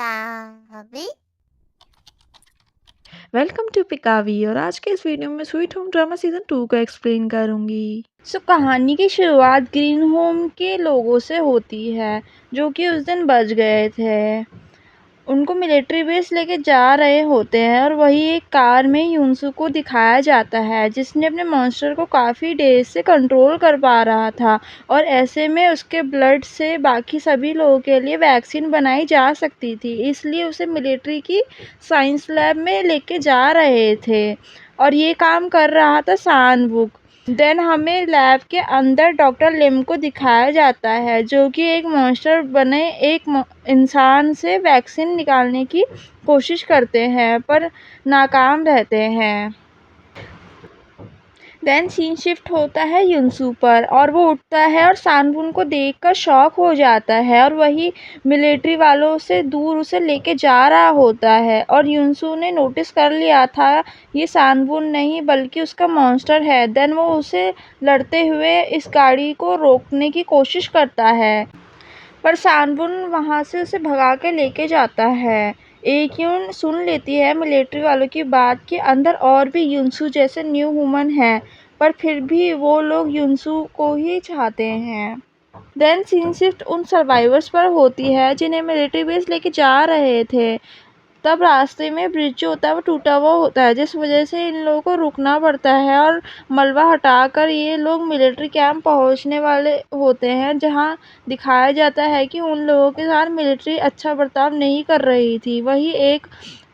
पिकावी। Welcome to पिकावी और आज के इस वीडियो में स्वीट होम ड्रामा सीजन 2 का एक्सप्लेन करूंगी। कहानी की शुरुआत ग्रीन होम के लोगों से होती है जो कि उस दिन बच गए थे। उनको मिलिट्री बेस लेके जा रहे होते हैं और वही एक कार में यूनसू को दिखाया जाता है जिसने अपने मॉन्स्टर को काफ़ी देर से कंट्रोल कर पा रहा था और ऐसे में उसके ब्लड से बाकी सभी लोगों के लिए वैक्सीन बनाई जा सकती थी, इसलिए उसे मिलिट्री की साइंस लैब में लेके जा रहे थे और ये काम कर रहा था सानवुक। देन हमें लैब के अंदर डॉक्टर लिम को दिखाया जाता है जो कि एक मॉन्स्टर बने एक इंसान से वैक्सीन निकालने की कोशिश करते हैं पर नाकाम रहते हैं। देन सीन शिफ्ट होता है युनसू पर और वो उठता है और सानबुन को देखकर शॉक हो जाता है और वही मिलिट्री वालों से दूर उसे लेके जा रहा होता है और युनसू ने नोटिस कर लिया था ये सानबुन नहीं बल्कि उसका मॉन्स्टर है। देन वो उसे लड़ते हुए इस गाड़ी को रोकने की कोशिश करता है पर सानबुन वहाँ से उसे भगा के लेके जाता है। एक्यून सुन लेती है मिलिट्री वालों की बात कि अंदर और भी युनसू जैसे न्यू ह्यूमन हैं पर फिर भी वो लोग युनसू को ही चाहते हैं। देन सीन शिफ्ट उन सर्वाइवर्स पर होती है जिन्हें मिलिट्री बेस लेके जा रहे थे। तब रास्ते में ब्रिज जो होता है वो टूटा हुआ होता है जिस वजह से इन लोगों को रुकना पड़ता है और मलबा हटाकर ये लोग मिलिट्री कैंप पहुंचने वाले होते हैं जहां दिखाया जाता है कि उन लोगों के साथ मिलिट्री अच्छा बर्ताव नहीं कर रही थी। वही एक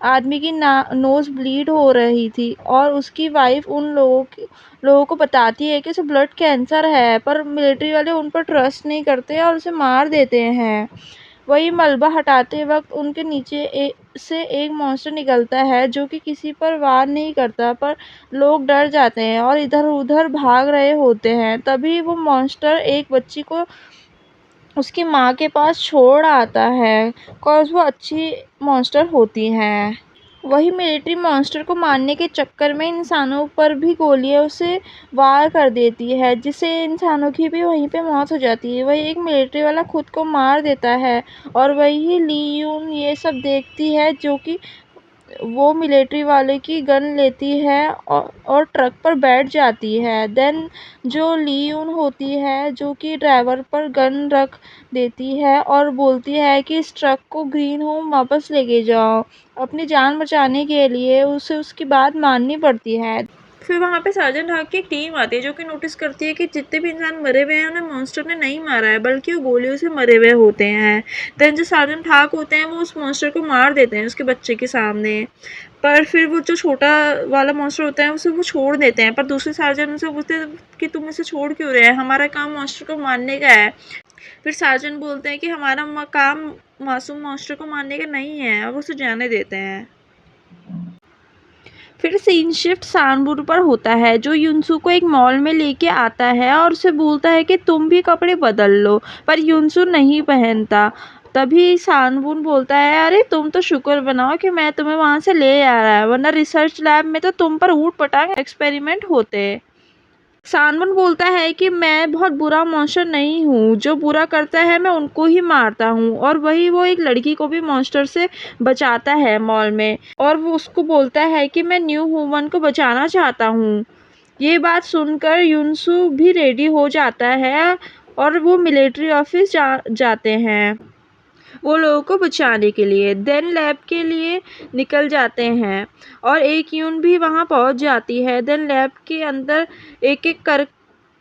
आदमी की नोज ब्लीड हो रही थी और उसकी वाइफ उन लोगों को बताती है कि उसे ब्लड कैंसर है पर मिलिट्री वाले उन पर ट्रस्ट नहीं करते और उसे मार देते हैं। वही मलबा हटाते वक्त उनके नीचे से एक मॉन्स्टर निकलता है जो कि किसी पर वार नहीं करता पर लोग डर जाते हैं और इधर उधर भाग रहे होते हैं। तभी वो मॉन्स्टर एक बच्ची को उसकी माँ के पास छोड़ आता है बिकॉज वो अच्छी मॉन्स्टर होती हैं। वही मिलिट्री मॉन्स्टर को मारने के चक्कर में इंसानों पर भी गोलियां उसे वार कर देती है जिससे इंसानों की भी वहीं पे मौत हो जाती है। वही एक मिलिट्री वाला खुद को मार देता है और वही ली यून ये सब देखती है जो कि वो मिलिट्री वाले की गन लेती है और ट्रक पर बैठ जाती है। देन जो ली यून होती है जो कि ड्राइवर पर गन रख देती है और बोलती है कि इस ट्रक को ग्रीन होम वापस लेके जाओ। अपनी जान बचाने के लिए उसे उसकी बात माननी पड़ती है। फिर वहाँ पे सार्जेंट हाक की एक टीम आती है जो कि नोटिस करती है कि जितने भी इंसान मरे हुए हैं उन्हें मॉन्स्टर ने नहीं मारा है बल्कि वो गोलियों से मरे हुए होते हैं। देन जो सार्जेंट हाक होते हैं वो उस मॉन्स्टर को मार देते हैं उसके बच्चे के सामने पर फिर वो जो छोटा वाला मॉन्स्टर होता है उसे वो छोड़ देते हैं पर दूसरे सार्जेंट उनसे पूछते हैं कि तुम इसे छोड़ क्यों रहे हैं, हमारा काम मॉन्स्टर को मारने का है। फिर सार्जेंट बोलते हैं कि हमारा काम मासूम मॉन्स्टर को मारने का नहीं है, अब उसे जाने देते हैं। फिर सीन शिफ्ट सानबुर पर होता है जो युनसू को एक मॉल में लेके आता है और उसे बोलता है कि तुम भी कपड़े बदल लो पर युनसू नहीं पहनता। तभी सानबुन बोलता है अरे तुम तो शुक्र बनाओ कि मैं तुम्हें वहां से ले आ रहा है वरना रिसर्च लैब में तो तुम पर ऊट पटांग एक्सपेरिमेंट होते। सानवन बोलता है कि मैं बहुत बुरा मॉन्स्टर नहीं हूँ, जो बुरा करता है मैं उनको ही मारता हूँ और वही वो एक लड़की को भी मॉन्स्टर से बचाता है मॉल में और वो उसको बोलता है कि मैं न्यू ह्यूमन को बचाना चाहता हूँ। ये बात सुनकर युनसू भी रेडी हो जाता है और वो मिलिट्री ऑफिस जाते हैं वो लोगों को बचाने के लिए। देन लैब के लिए निकल जाते हैं और एक यून भी वहां पहुंच जाती है। देन लैब के अंदर एक एक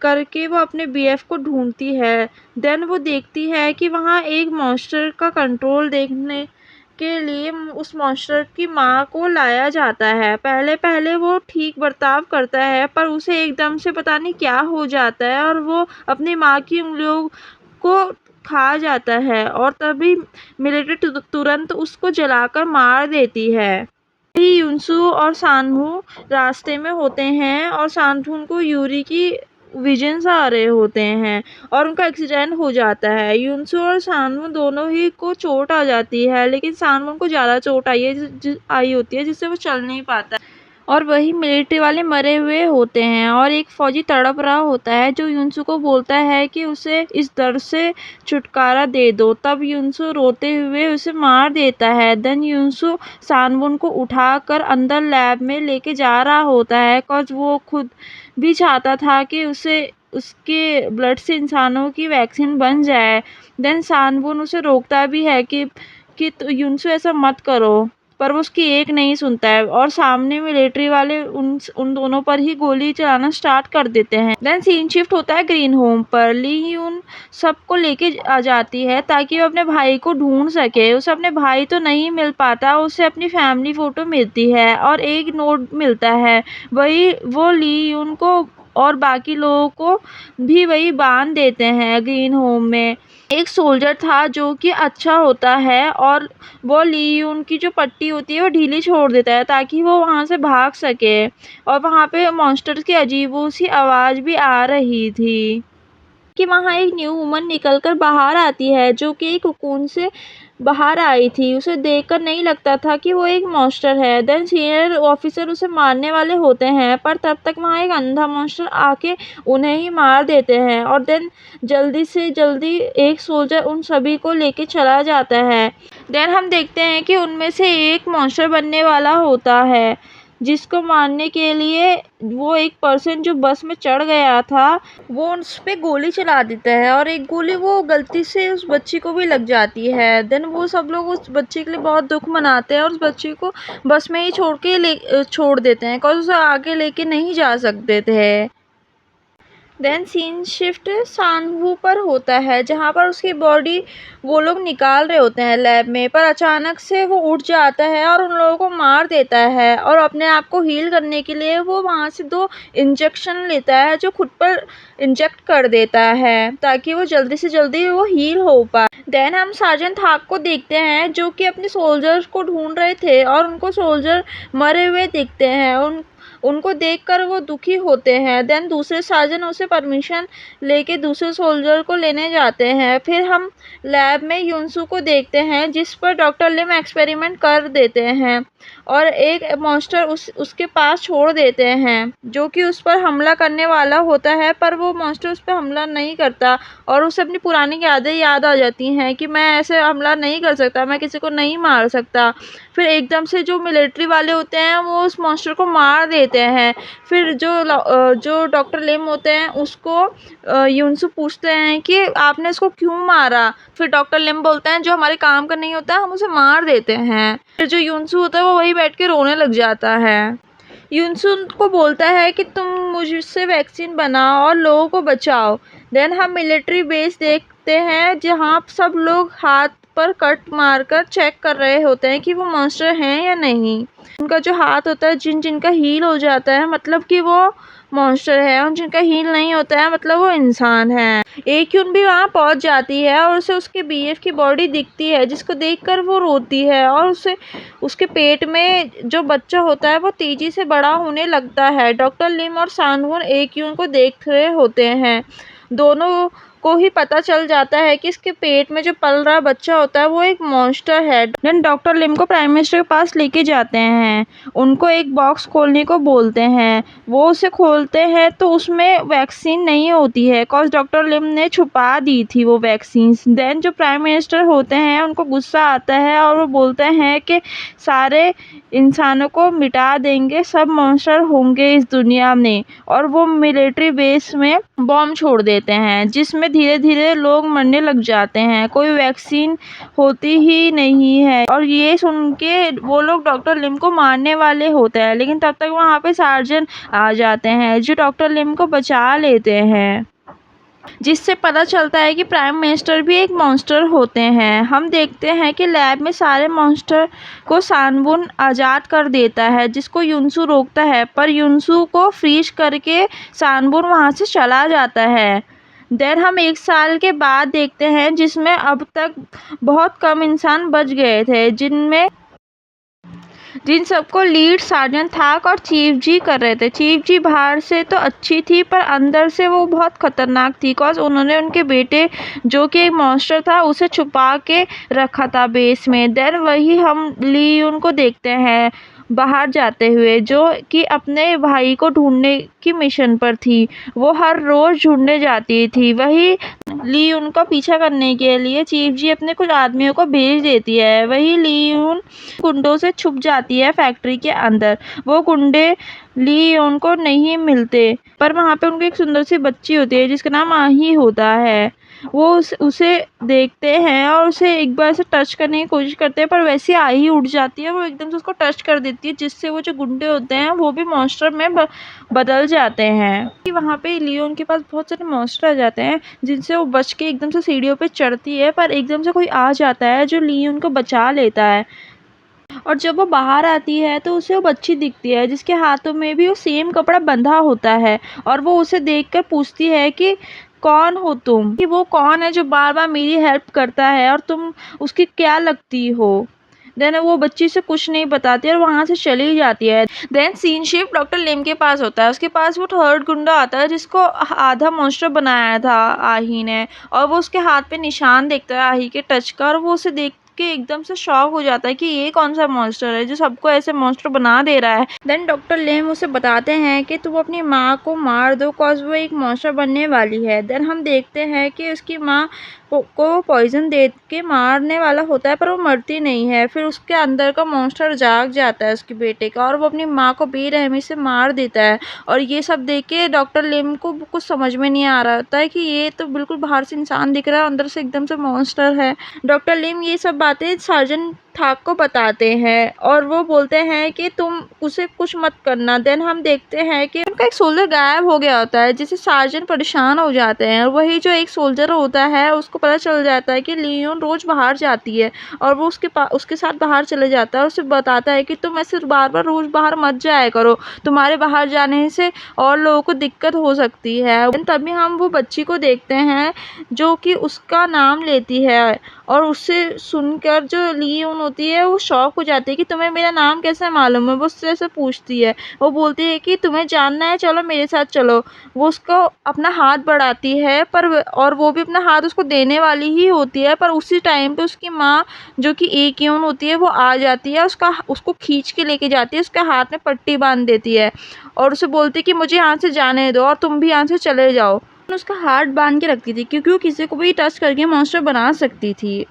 करके वो अपने बीएफ को ढूंढती है। देन वो देखती है कि वहाँ एक मॉन्स्टर का कंट्रोल देखने के लिए उस मॉन्स्टर की माँ को लाया जाता है। पहले पहले वो ठीक बर्ताव करता है पर उसे एकदम से पता नहीं क्या हो जाता है और वो अपनी माँ की उंगलियों को खा जाता है और तभी मिलिट्री तुरंत उसको जलाकर मार देती है। तभी युनसू और सानहू रास्ते में होते हैं और सानहू को यूरी की विजन्स आ रहे होते हैं और उनका एक्सीडेंट हो जाता है। युनसू और सानहू दोनों ही को चोट आ जाती है लेकिन सानहू को ज़्यादा चोट आई होती है जिससे वो चल नहीं पाता। और वही मिलिट्री वाले मरे हुए होते हैं और एक फौजी तड़प रहा होता है जो युनसू को बोलता है कि उसे इस दर्द से छुटकारा दे दो। तब युनसू रोते हुए उसे मार देता है। देन युनसू सानवुन को उठाकर अंदर लैब में लेके जा रहा होता है बिकॉज वो खुद भी चाहता था कि उसे उसके ब्लड से इंसानों की वैक्सीन बन जाए। देन सानवुन उसे रोकता भी है कि युनसू ऐसा मत करो, पर वो उसकी एक नहीं सुनता है और सामने मिलिट्री वाले उन दोनों पर ही गोली चलाना स्टार्ट कर देते हैं। देन सीन शिफ्ट होता है ग्रीन होम पर। ली यून सबको लेके आ जाती है ताकि वो अपने भाई को ढूंढ सके। उसे अपने भाई तो नहीं मिल पाता, उसे अपनी फैमिली फोटो मिलती है और एक नोट मिलता है। वो ली यून को और बाकी लोगों को भी वही बांध देते हैं ग्रीन होम में। एक सोल्जर था जो कि अच्छा होता है और वो ली यून की जो पट्टी होती है वो ढीली छोड़ देता है ताकि वो वहाँ से भाग सके। और वहाँ पे मॉन्स्टर्स की अजीबो सी आवाज़ भी आ रही थी कि वहाँ एक न्यू वुमन निकलकर बाहर आती है जो कि एक कोकून से बाहर आई थी। उसे देखकर नहीं लगता था कि वो एक मॉन्स्टर है। देन सीनियर ऑफिसर उसे मारने वाले होते हैं पर तब तक वहाँ एक अंधा मॉन्स्टर आके उन्हें ही मार देते हैं और देन जल्दी से जल्दी एक सोल्जर उन सभी को लेके चला जाता है। देन हम देखते हैं कि उनमें से एक मॉन्स्टर बनने वाला होता है जिसको मारने के लिए वो एक पर्सन जो बस में चढ़ गया था वो उस पे गोली चला देता है और एक गोली वो गलती से उस बच्ची को भी लग जाती है। देन वो सब लोग उस बच्ची के लिए बहुत दुख मनाते हैं और उस बच्ची को बस में ही छोड़ देते हैं बिकॉज उसे आगे लेके नहीं जा सकते थे। देन सीन शिफ्ट सानवू पर होता है जहाँ पर उसकी बॉडी वो लोग निकाल रहे होते हैं लैब में, पर अचानक से वो उठ जाता है और उन लोगों को मार देता है और अपने आप को हील करने के लिए वो वहाँ से 2 इंजेक्शन लेता है जो खुद पर इंजेक्ट कर देता है ताकि वो जल्दी से जल्दी वो हील हो पाए। देन हम सार्जेंट हाक को देखते हैं जो कि अपने सोल्जर्स को ढूंढ रहे थे और उनको सोल्जर मरे हुए दिखते हैं। उनको देखकर वो दुखी होते हैं। देन दूसरे सार्जन उसे परमिशन लेके दूसरे सोल्जर को लेने जाते हैं। फिर हम लैब में युनसू को देखते हैं जिस पर डॉक्टर लिम एक्सपेरिमेंट कर देते हैं और एक मॉन्स्टर उसके पास छोड़ देते हैं जो कि उस पर हमला करने वाला होता है, पर वो मॉन्स्टर उस पर हमला नहीं करता और उसे अपनी पुरानी यादें याद आ जाती हैं कि मैं ऐसे हमला नहीं कर सकता, मैं किसी को नहीं मार सकता। फिर एकदम से जो मिलिट्री वाले होते हैं वो उस मॉन्स्टर को मार देते हैं। फिर जो डॉक्टर लिम होते हैं उसको युनसू पूछते हैं कि आपने इसको क्यों मारा। फिर डॉक्टर लिम बोलते हैं जो हमारे काम का नहीं होता हम उसे मार देते हैं। फिर जो युनसू होता है वो वही बैठ के रोने लग जाता है। युनसू को बोलता है कि तुम मुझसे वैक्सीन बनाओ और लोगों को बचाओ। देन हम मिलिट्री बेस देखते हैं जहाँ सब लोग हाथ पर कट मारकर चेक कर रहे होते हैं कि वो मॉन्स्टर हैं या नहीं। उनका जो हाथ होता है जिनका हील हो जाता है मतलब कि वो मॉन्स्टर है और जिनका हील नहीं होता है मतलब वो इंसान है। एक्युन भी वहाँ पहुँच जाती है और उसे उसके बीएफ की बॉडी दिखती है जिसको देखकर वो रोती है और उसके पेट में जो बच्चा होता है वो तेजी से बड़ा होने लगता है। डॉक्टर लिम और सानवुन एक्युन को देख रहे होते हैं। दोनों को ही पता चल जाता है कि इसके पेट में जो पल रहा बच्चा होता है वो एक मॉन्स्टर है। देन डॉक्टर लिम को प्राइम मिनिस्टर के पास लेके जाते हैं। उनको एक बॉक्स खोलने को बोलते हैं। वो उसे खोलते हैं तो उसमें वैक्सीन नहीं होती है बिकॉज डॉक्टर लिम ने छुपा दी थी वो वैक्सीन। देन जो प्राइम मिनिस्टर होते हैं उनको गुस्सा आता है और वो बोलते हैं कि सारे इंसानों को मिटा देंगे, सब मॉन्स्टर होंगे इस दुनिया में, और वो मिलिट्री बेस में बॉम्ब छोड़ देते हैं जिसमें धीरे धीरे लोग मरने लग जाते हैं। कोई वैक्सीन होती ही नहीं है और ये सुन के वो लोग डॉक्टर लिम को मारने वाले होते हैं, लेकिन तब तक वहाँ पे सार्जन आ जाते हैं जो डॉक्टर लिम को बचा लेते हैं, जिससे पता चलता है कि प्राइम मिनिस्टर भी एक मॉन्स्टर होते हैं। हम देखते हैं कि लैब में सारे मॉन्स्टर को सानवुन आज़ाद कर देता है जिसको युनसू रोकता है, पर युनसू को फ्रीज करके सानवुन वहाँ से चला जाता है। देन हम 1 साल के बाद देखते हैं जिसमें अब तक बहुत कम इंसान बच गए थे जिन सबको लीड सार्जेंट थाक और चीफ जी कर रहे थे। चीफ जी बाहर से तो अच्छी थी पर अंदर से वो बहुत खतरनाक थी बिकॉज उन्होंने उनके बेटे जो कि एक मॉन्स्टर था उसे छुपा के रखा था बेस में। देन वही हम ली यून को देखते हैं। बाहर जाते हुए, जो कि अपने भाई को ढूंढने की मिशन पर थी। वो हर रोज ढूंढने जाती थी। वही ली उनका पीछा करने के लिए चीफ जी अपने कुछ आदमियों को भेज देती है। वही ली उन गुंडों से छुप जाती है फैक्ट्री के अंदर। वो गुंडे ली उनको नहीं मिलते, पर वहाँ पे उनको एक सुंदर सी बच्ची होती है जिसका नाम आही होता है। वो उसे देखते हैं और उसे एक बार से टच करने की कोशिश करते हैं, पर वैसे आही उड़ जाती है। वो एकदम से उसको टच कर देती है, जिससे वो जो गुंडे होते हैं वो भी मॉन्स्टर में बदल जाते हैं। वहाँ पे लियोन के पास बहुत सारे मॉन्स्टर आ जाते हैं, जिनसे वो बच के एकदम से सीढ़ियों पे चढ़ती है, पर एकदम से कोई आ जाता है जो लियोन को बचा लेता है। और जब वो बाहर आती है तो उसे वो बच्ची दिखती है जिसके हाथों में भी वो सेम कपड़ा बंधा होता है, और वो उसे देखकर पूछती है कि कौन हो तुम, कि वो कौन है जो बार बार मेरी हेल्प करता है और तुम उसकी क्या लगती हो। देन वो बच्ची से कुछ नहीं बताती और वहां से चली जाती है। देन सीन शिफ्ट डॉक्टर लिम के पास होता है। उसके पास वो थर्ड गुंडा आता है जिसको आधा मॉन्स्टर बनाया था आही ने, और वो उसके हाथ पे निशान देखता है आही के टच का, और वो उसे देख के एकदम से शॉक हो जाता है कि ये कौन सा मॉन्स्टर है जो सबको ऐसे मॉन्स्टर बना दे रहा है। देन डॉक्टर लेम उसे बताते हैं कि तुम अपनी माँ को मार दो, कॉज वो एक मॉन्स्टर बनने वाली है। देन हम देखते हैं कि उसकी माँ को पॉइजन दे के मारने वाला होता है, पर वो मरती नहीं है। फिर उसके अंदर का मॉन्स्टर जाग जाता है उसके बेटे का, और वो अपनी माँ को बेरहमी से मार देता है। और ये सब देख के डॉक्टर लिम को कुछ समझ में नहीं आ रहा होता है कि ये तो बिल्कुल बाहर से इंसान दिख रहा है, अंदर से एकदम से मॉन्स्टर है। डॉक्टर लिम ये सब बातें सार्जन ठाक को बताते हैं, और वो बोलते हैं कि तुम उसे कुछ मत करना। देन हम देखते हैं कि उनका एक सोल्जर गायब हो गया होता है, जिससे सार्जन परेशान हो जाते हैं। और वही जो एक सोल्जर होता है उसको पता चल जाता है कि लियोन रोज बाहर जाती है, और वो उसके साथ बाहर चले जाता है और उसे बताता है कि तुम ऐसे बार बार रोज बाहर मत जाया करो, तुम्हारे बाहर जाने से और लोगों को दिक्कत हो सकती है। तभी हम वो बच्ची को देखते हैं जो कि उसका नाम लेती है, और उससे सुनकर जो लियोन होती है वो शॉक हो जाती है कि तुम्हें मेरा नाम कैसे मालूम है। वो उससे ऐसे पूछती है, वो बोलती है कि तुम्हें जानना है, चलो मेरे साथ चलो। वो उसको अपना हाथ बढ़ाती है, और वो भी अपना हाथ उसको देने वाली ही होती है, पर उसी टाइम पे उसकी माँ जो कि एकियोन होती है वो आ जाती है, उसको खींच के लेके जाती है, उसके हाथ में पट्टी बांध देती है, और उसे बोलती है कि मुझे यहाँ से जाने दो और तुम भी यहाँ से चले जाओ। उसका हाथ बांध के रखती थी क्योंकि वो किसी को भी टच करके मॉन्स्टर बना सकती थी,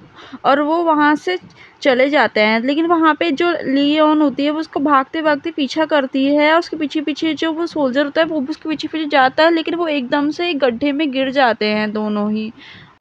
और वो वहाँ से चले जाते हैं। लेकिन वहाँ पे जो लियोन होती है वो उसको भागते भागते पीछा करती है, और उसके पीछे पीछे जो वो सोल्जर होता है वो भी उसके पीछे पीछे जाता है, लेकिन वो एकदम से एक गड्ढे में गिर जाते हैं दोनों ही।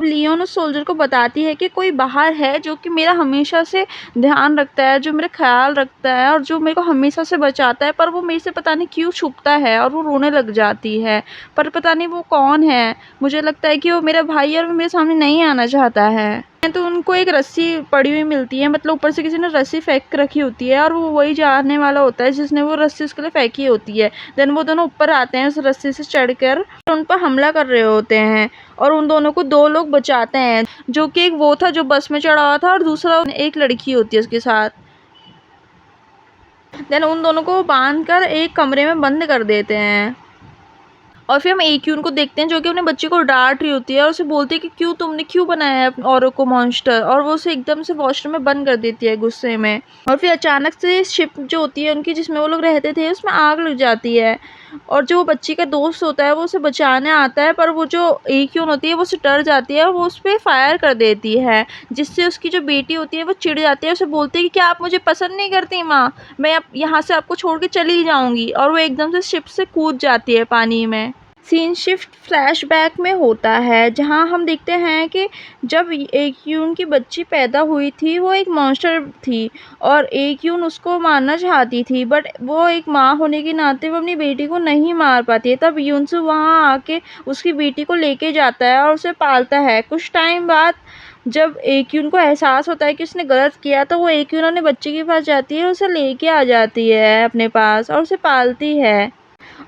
लियोन उस सोल्जर को बताती है कि कोई बाहर है जो कि मेरा हमेशा से ध्यान रखता है, जो मेरा ख्याल रखता है और जो मेरे को हमेशा से बचाता है, पर वो मेरे से पता नहीं क्यों छुपता है, और वो रोने लग जाती है। पर पता नहीं वो कौन है। मुझे लगता है कि वो मेरा भाई है और वो मेरे सामने नहीं आना चाहता है। तो उनको एक रस्सी पड़ी हुई मिलती है, मतलब ऊपर से किसी ने रस्सी फेंक रखी होती है, और वो वही जानने वाला होता है जिसने वो रस्सी उसके लिए फेंकी होती है। देन वो दोनों ऊपर आते हैं उस रस्सी से चढ़कर, उन पर हमला कर रहे होते हैं, और उन दोनों को दो लोग बचाते हैं, जो कि एक वो था जो बस में चढ़ा हुआ था, और दूसरा एक लड़की होती है उसके साथ। देन उन दोनों को बांध कर एक कमरे में बंद कर देते हैं, और फिर हम एक्यून को देखते हैं जो कि अपने बच्चे को डांट रही होती है, और उसे बोलती है कि तुमने क्यों बनाया है औरों को मॉन्स्टर, और वो उसे एकदम से वॉशरूम में बंद कर देती है गुस्से में। और फिर अचानक से शिप जो होती है उनकी, जिसमें वो लोग रहते थे, उसमें आग लग जाती है, और जो बच्ची का दोस्त होता है वो उसे बचाने आता है, पर वो जो एक्यून होती है वो उससे डर जाती है और वो उस पर फायर कर देती है, जिससे उसकी जो बेटी होती है वो चिढ़ जाती है। उसे बोलती है कि क्या आप मुझे पसंद नहीं करती माँ, मैं अब यहाँ से आपको छोड़ के चली जाऊँगी, और वो एकदम से शिप से कूद जाती है पानी में। सीन शिफ्ट फ्लैशबैक में होता है, जहां हम देखते हैं कि जब एक्यून की बच्ची पैदा हुई थी वो एक मॉन्स्टर थी, और एक्यून उसको मारना चाहती थी, बट वो एक माँ होने के नाते वो अपनी बेटी को नहीं मार पाती है। तब यूनसू वहां आके उसकी बेटी को लेके जाता है और उसे पालता है। कुछ टाइम बाद जब एक्यून को एहसास होता है कि उसने गलत किया, तो वो एक्यून अपने बच्चे के पास जाती है, उसे लेके आ जाती है अपने पास और उसे पालती है।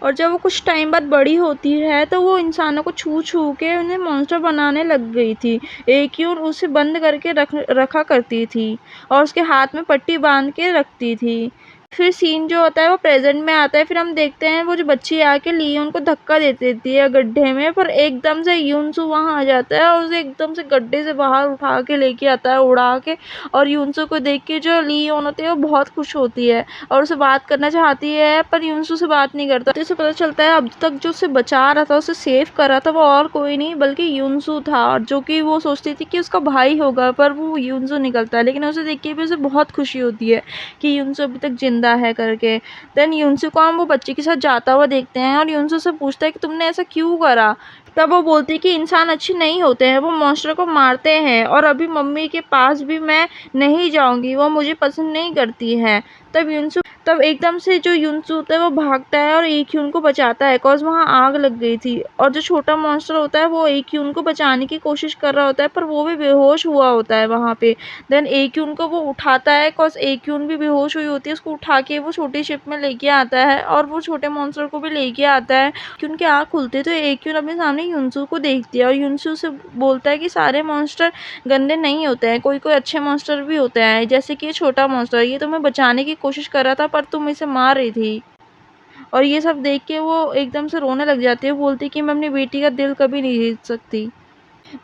और जब वो कुछ टाइम बाद बड़ी होती है तो वो इंसानों को छू छू के उन्हें मॉन्स्टर बनाने लग गई थी। एक्यून उसे बंद करके रखा करती थी और उसके हाथ में पट्टी बांध के रखती थी। फिर सीन जो होता है वो प्रेजेंट में आता है। फिर हम देखते हैं वो जो बच्ची आके लियोन को धक्का दे देती है गड्ढे में, पर एकदम से यूनसू वहाँ आ जाता है और उसे एकदम से गड्ढे से बाहर उठा के लेके आता है उड़ा के। और यूनसू को देख के जो लियोन होती है वो बहुत खुश होती है और उसे बात करना चाहती है, पर यूनसू से बात नहीं करता। तो उसे पता चलता है अब तक जो उसे बचा रहा था, उसे सेव कर रहा था, वो और कोई नहीं बल्कि यूनसू था, जो कि वो सोचती थी कि उसका भाई होगा, पर वो यूनसू निकलता है। लेकिन उसे देख के भी उसे बहुत खुशी होती है कि यूनसू अभी तक जिंदा है करके। देन यूनसू को हम वो बच्चे के साथ जाता हुआ देखते हैं और यूनसू से पूछता है कि तुमने ऐसा क्यों करा। तब वो बोलती है कि इंसान अच्छे नहीं होते हैं, वो मॉन्स्टर को मारते हैं और अभी मम्मी के पास भी मैं नहीं जाऊंगी, वो मुझे पसंद नहीं करती है। तब एकदम से जो यूनसू होता है वो भागता है और एक्यून को बचाता है, कॉज वहाँ आग लग गई थी। और जो छोटा मॉन्स्टर होता है वो एक्यून को बचाने की कोशिश कर रहा होता है, पर वो भी बेहोश हुआ होता है वहाँ पे। देन एक्यून को वो उठाता है, कॉज एक्यून भी बेहोश हुई होती है, उसको उठा के वो छोटी शिप में लेके आता है और वो छोटे मॉन्स्टर को भी लेके आता है। कि उनकी आँख खुलती है तो एक्यून अपने सामने यूनसू को देखती है और यूनसू से बोलता है कि सारे मॉन्स्टर गंदे नहीं होते हैं, कोई कोई अच्छे मॉन्स्टर भी होते हैं, जैसे कि ये छोटा मॉन्स्टर, ये तुम्हें बचाने की कोशिश कर रहा था पर तुम इसे मार रही थी। और ये सब देख के वो एकदम से रोने लग जाती है, बोलती है कि मैं अपनी बेटी का दिल कभी नहीं जीत सकती।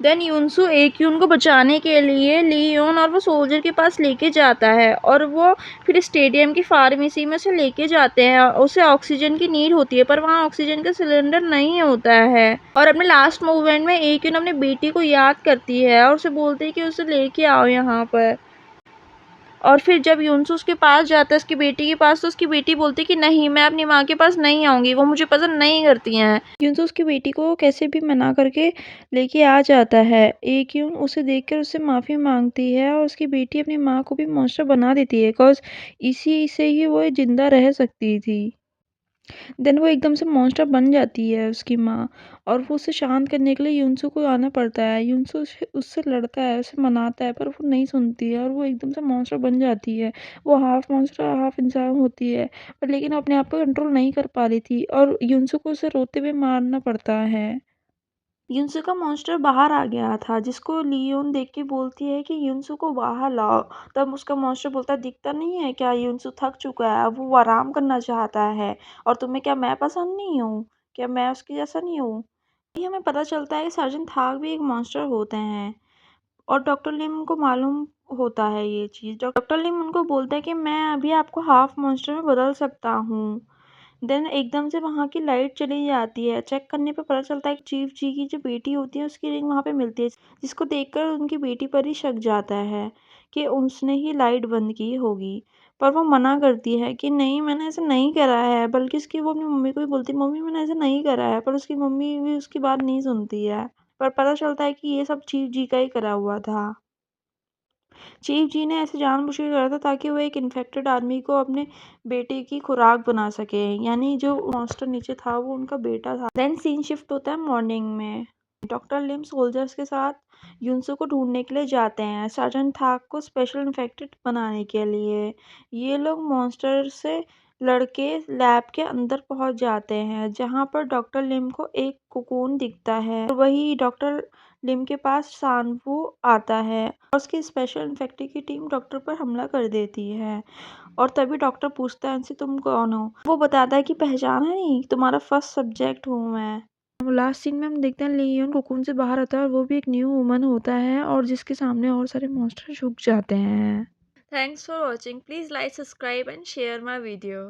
देन यूनसू एक्यून को बचाने के लिए लियोन और वो सोल्जर के पास लेके जाता है और वो फिर स्टेडियम की फार्मेसी में से लेके जाते हैं। उसे ऑक्सीजन की नीड होती है पर वहाँ ऑक्सीजन का सिलेंडर नहीं होता है। और अपने लास्ट मूवमेंट में एक्यून अपनी बेटी को याद करती है और उसे बोलती है कि उसे लेके आओ यहाँ पर। और फिर जब यूनसू उसके पास जाता है, उसकी बेटी के पास, तो उसकी बेटी बोलती है कि नहीं, मैं अपनी माँ के पास नहीं आऊँगी, वो मुझे पसंद नहीं करती हैं। यूनसू उसकी बेटी को कैसे भी मना करके लेके आ जाता है। एक्यून उसे देखकर उससे माफ़ी मांगती है और उसकी बेटी अपनी माँ को भी मॉन्स्टर बना देती है, बिकॉज़ इसी से ही वो ज़िंदा रह सकती थी। देन वो एकदम से मॉन्स्टर बन जाती है उसकी माँ, और वो उसे शांत करने के लिए यूनसू को आना पड़ता है। यूनसू उससे लड़ता है, उसे मनाता है, पर वो नहीं सुनती है और वो एकदम से मॉन्स्टर बन जाती है। वो हाफ मॉन्स्टर हाफ इंसान होती है, पर लेकिन वो अपने आप को कंट्रोल नहीं कर पा रही थी और यूनसू को उसे रोते हुए मारना पड़ता है। युनसू का मॉन्स्टर बाहर आ गया था, जिसको लियोन देख के बोलती है कि युनसू को बाहर लाओ। तब उसका मॉन्स्टर बोलता है, दिखता नहीं है क्या युनसू थक चुका है, अब वो आराम करना चाहता है, और तुम्हें क्या मैं पसंद नहीं हूँ, क्या मैं उसके जैसा नहीं हूँ। ये हमें पता चलता है कि सर्जन थाक भी एक मॉन्स्टर होते हैं और डॉक्टर लिम को मालूम होता है ये चीज़। डॉक्टर लिम उनको बोलता है कि मैं अभी आपको हाफ मॉन्स्टर में बदल सकता हूँ। देन एकदम से वहाँ की लाइट चली जाती है। चेक करने पे पता चलता है कि चीफ जी की जो बेटी होती है उसकी रिंग वहाँ पे मिलती है, जिसको देखकर उनकी बेटी पर ही शक जाता है कि उसने ही लाइट बंद की होगी। पर वो मना करती है कि नहीं, मैंने ऐसा नहीं करा है, बल्कि उसकी वो अपनी मम्मी को भी बोलती है, मम्मी मैंने ऐसा नहीं करा है, पर उसकी मम्मी भी उसकी बात नहीं सुनती है। पर पता चलता है कि ये सब चीफ जी का ही करा हुआ था। चीफ जी ने ऐसे जानबूझ के करा था ताकि वो एक इन्फेक्टेड आदमी को अपने बेटे की खुराक बना सके, यानी जो मॉन्स्टर नीचे था वो उनका बेटा था। देन सीन शिफ्ट होता है मॉर्निंग में। डॉक्टर लिम सोल्जर्स के साथ युनसू को ढूंढने के लिए जाते हैं, सर्जन थाक को स्पेशल इन्फेक्टेड बनाने के लिए। ये लोग मॉन्स्टर से लड़के लैब के अंदर पहुंच जाते हैं, जहां पर डॉक्टर लिम को एक कोकून दिखता है। वही डॉक्टर लिम के पास सांवू आता है और उसकी स्पेशल इन्फेक्टेड की टीम डॉक्टर पर हमला कर देती है। और तभी डॉक्टर पूछता है उनसे, तुम कौन हो। वो बताता है कि पहचाना नहीं, तुम्हारा फर्स्ट सब्जेक्ट हूँ मैं। लास्ट सीन में हम देखते हैं लियोन कोकून से बाहर आता है और वो भी एक न्यू वुमन होता है और जिसके सामने और सारे मॉन्स्टर झुक जाते हैं। Thanks for watching, please like, subscribe and share my video.